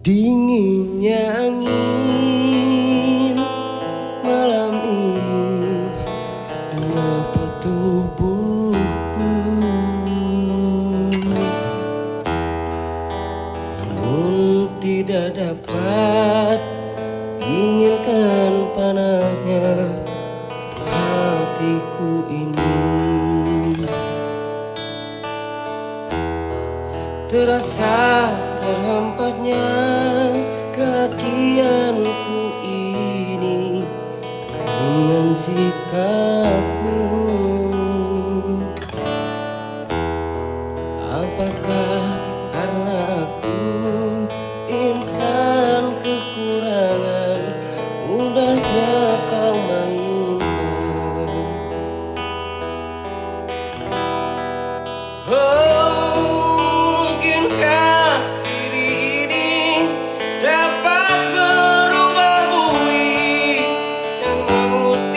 Dinginnya angin malam ini menyapa tubuhku, namun tidak dapat inginkan panasnya hatiku ini. Terasa terhempasnya kelakianku ini dengan sikapmu. Apakah karena aku insan kekurangan, mudahnya kau mainkan? Mungkinkah diri ini dapat merubah bumi yang memutih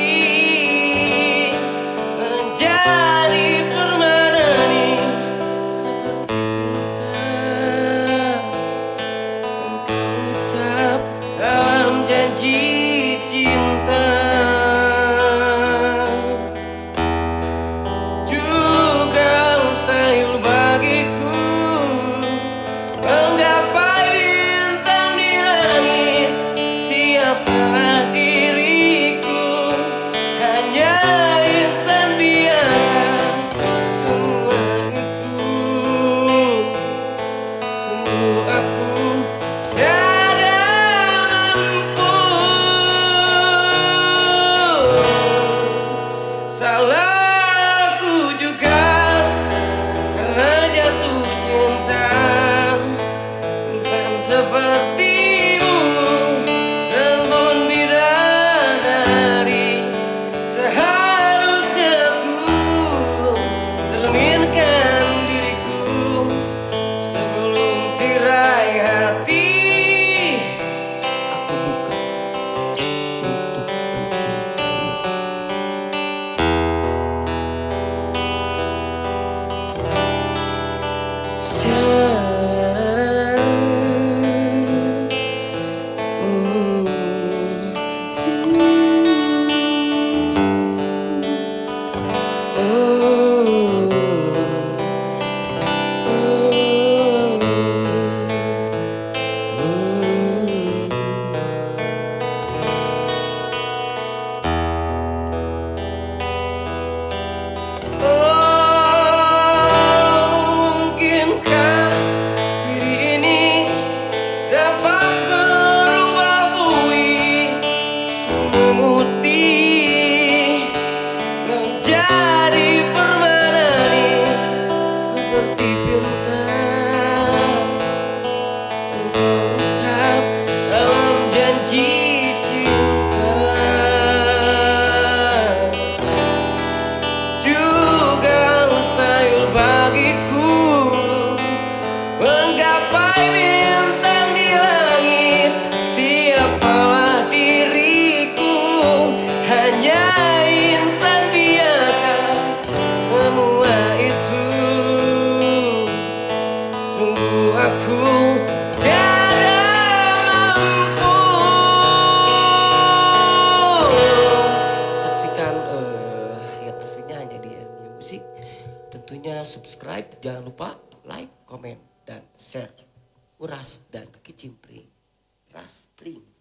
menjadi permadani seperti bintang yang kau ucap dalam janji cinta? Salahku juga karena jatuh cinta insan sepertimu, sembun bidadari. Seharusnya ku cerminkan diriku sebelum tirai hati aku buka untuk mencintai. Menjadi permadani seperti bintang yang kau ucap dalam janji cinta. Juga mustahil bagiku menggapai bintang di langit. Siapalah diriku, hanya insan biasa. Semua itu sungguh aku tiada mampu. Saksikan yang aslinya hanya di Elmi Musik. Tentunya subscribe, jangan lupa like, komen, dan share. Uras dan Kicimpring, Ras Pring.